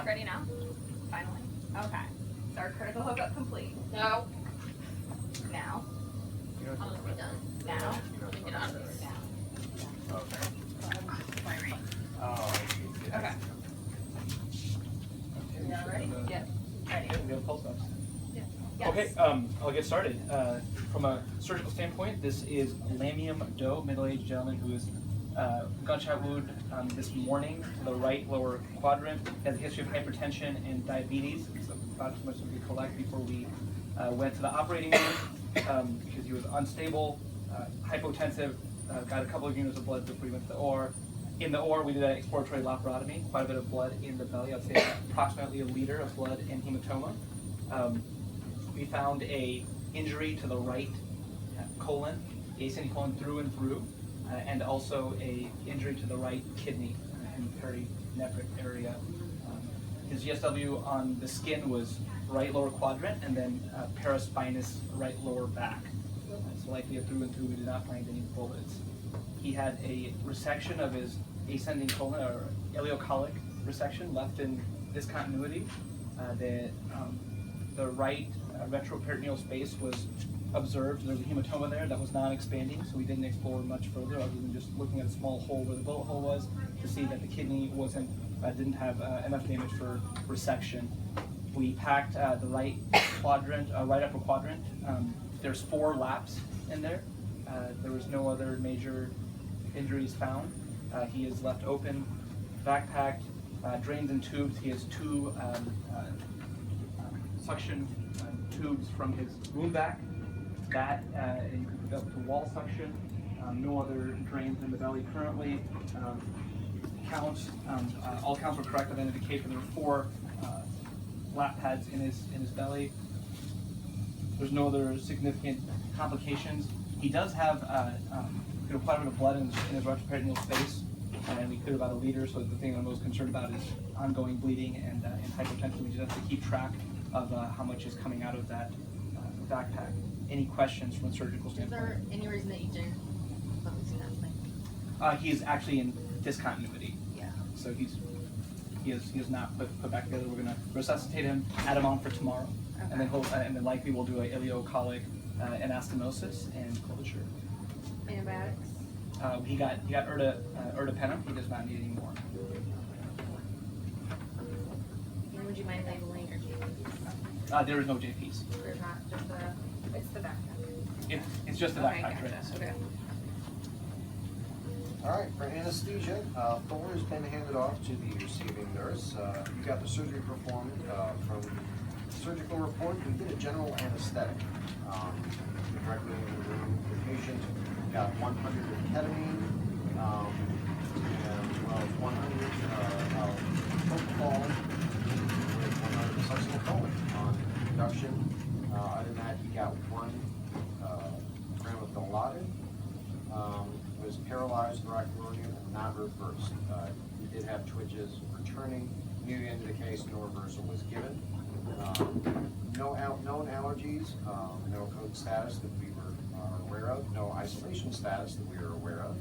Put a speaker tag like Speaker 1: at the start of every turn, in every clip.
Speaker 1: Ready now? Finally. Okay. So our critical hookup complete.
Speaker 2: No.
Speaker 1: Now.
Speaker 2: Almost be done.
Speaker 1: Now.
Speaker 2: Let me get out of this.
Speaker 1: Now.
Speaker 3: Okay.
Speaker 1: Okay.
Speaker 2: Yeah, ready?
Speaker 1: Yep. Ready.
Speaker 4: We have pulse ox.
Speaker 1: Yes. Yes.
Speaker 4: Okay, I'll get started. From a surgical standpoint, this is Lamium Doe, middle-aged gentleman who is gunshot wound this morning to the right lower quadrant. Has a history of hypertension and diabetes. So about as much as we could collect before we went to the operating room because he was unstable, hypotensive. Got a couple of units of blood before we went to the OR. In the OR, we did an exploratory laparotomy, quite a bit of blood in the belly. I'd say approximately a liter of blood in hematoma. We found a injury to the right colon, ascending colon through and through, and also a injury to the right kidney in the perinephric area. His GSW on the skin was right lower quadrant and then paraspinous right lower back. So likely a through and through, we did not find any bullets. He had a resection of his ascending colon, or ileocolic resection, left in discontinuity. The right retroperitoneal space was observed. There was a hematoma there that was non-expanding, so we didn't explore much further other than just looking at a small hole where the bullet hole was to see that the kidney didn't have enough damage for resection. We packed the right quadrant, right upper quadrant. There's 4 laps in there. There was no other major injuries found. He is left open, backpacked, drains and tubes. He has 2 suction tubes from his wound back. That you can hook up to wall suction. No other drains in the belly currently. Counts, all counts were correct with identification. There were 4 lap pads in his belly. There's no other significant complications. He does have quite a bit of blood in his retroperitoneal space, and we cleared about a liter. So the thing I'm most concerned about is ongoing bleeding and hypertension. We just have to keep track of how much is coming out of that backpack. Any questions from a surgical standpoint?
Speaker 2: Is there any reason that you didn't focus on that?
Speaker 4: He is actually in discontinuity.
Speaker 2: Yeah.
Speaker 4: So he is not put back together. We're going to resuscitate him, add him on for tomorrow,
Speaker 2: Okay.
Speaker 4: and then likely we'll do a ileocolic anastomosis and closure.
Speaker 2: Antibiotics?
Speaker 4: He got ertapenem. He does not need any more.
Speaker 2: And would you mind labeling your GPs?
Speaker 4: There is no JPs.
Speaker 2: There's not, just the...
Speaker 1: It's the backpack.
Speaker 4: It's just the
Speaker 2: Okay,
Speaker 4: backpack.
Speaker 2: gotcha.
Speaker 4: Right?
Speaker 2: Okay.
Speaker 3: All right, for anesthesia, Thor has been handed off to the receiving nurse. You got the surgery performed from the surgical report. We did a general anesthetic directly in the room. The patient got 100 of ketamine, as well as 100 of propofol with 100 of succinylcholine on induction. Other than that, he got 1 gram of Dilaudid. Was paralyzed thoracolonium and not reversed. He did have twitches returning. Near the end of the case, no reversal was given. No known allergies, no code status that we were aware of, no isolation status that we were aware of.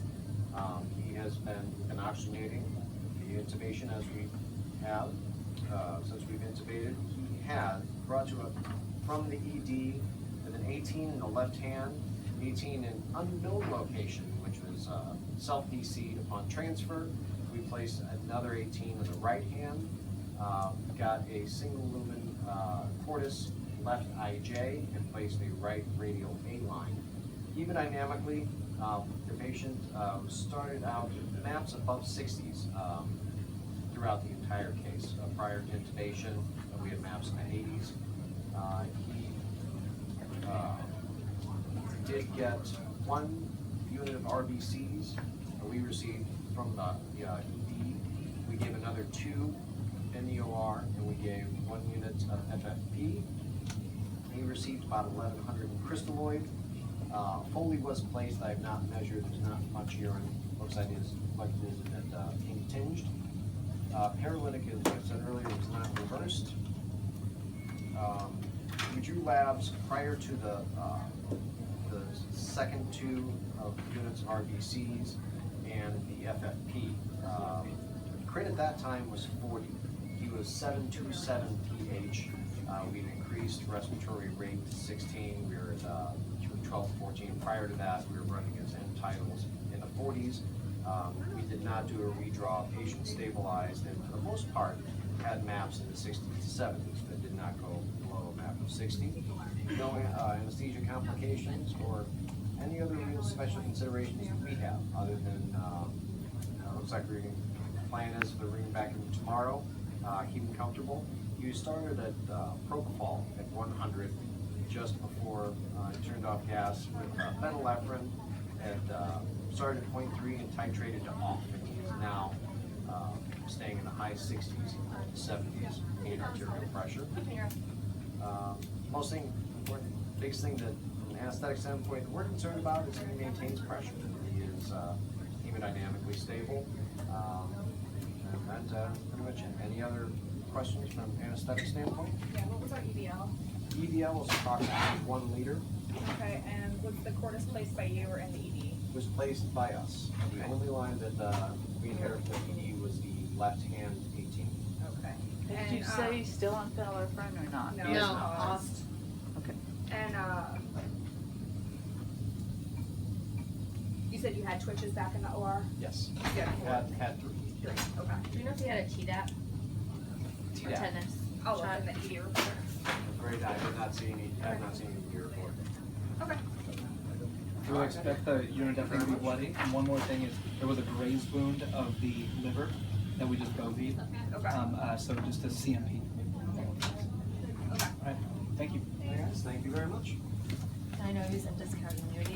Speaker 3: He has been oxygenating the intubation as we have since we've intubated. He had brought from the ED with an 18 in the left hand, 18 in unknown location, which was self-DC'd upon transfer. We placed another 18 in the right hand, got a single lumen cordis left IJ, and placed a right radial A line. Hemodynamically, the patient started out with maps above 60s throughout the entire case. Prior to intubation, we had maps in the 80s. He did get 1 unit of RBCs we received from the ED. We gave another 2 in the OR, and we gave 1 unit of FFP. He received about 1,100 in crystalloid. Foley was placed. I have not measured. There's not much urine. Looks like his blood is pink tinged. Paralytic, as I said earlier, was not reversed. We drew labs prior to the second 2 of units of RBCs and the FFP. Crit at that time was 40. He was 727 pH. We've increased respiratory rate to 16. We were at 12, 14. Prior to that, we were running as end titles in the 40s. We did not do a redraw. Patient stabilized, and for the most part, had maps in the 60s to 70s, but did not go below a map of 60. No anesthesia complications or any other real special considerations that we have, other than looks like we're going to plan is for the ring back in tomorrow. Keep him comfortable. You started at propofol at 100 just before you turned off gas with phenylephrine and started at 0.3 and titrated to off. And he's now staying in the high 60s, 70s in arterial pressure. Biggest thing that from an anesthetic standpoint we're concerned about is he maintains pressure. He is hemodynamically stable. And pretty much it. Any other questions from an anesthetic standpoint?
Speaker 1: Yeah, what was our EVL?
Speaker 3: EVL was approximately 1 liter.
Speaker 1: Okay, and was the cordis placed by you or in the ED?
Speaker 3: It was placed by us. The only line that we inherited from ED was the left hand 18.
Speaker 1: Okay.
Speaker 2: Did you say he's still on phenylephrine or not?
Speaker 1: No.
Speaker 3: He is
Speaker 2: No.
Speaker 3: not.
Speaker 2: Okay.
Speaker 1: And you said you had twitches back in the OR?
Speaker 3: Yes.
Speaker 1: Yeah.
Speaker 3: Had 3.
Speaker 1: Okay.
Speaker 5: Do you know if he had a Tdap or
Speaker 3: Yeah.
Speaker 5: tetanus?
Speaker 1: I'll look
Speaker 5: shot?
Speaker 1: in the ED report.
Speaker 3: Great. I have not seen any report.
Speaker 1: Okay.
Speaker 4: We would expect the urine definitely to be bloody. And one more thing is there was a grazed wound of the liver that we just bovied.
Speaker 1: Okay.
Speaker 4: So just a CMP.
Speaker 1: Okay.
Speaker 4: All right. Thank you.
Speaker 3: Yes, thank you very much.
Speaker 5: I know he's in discontinuity.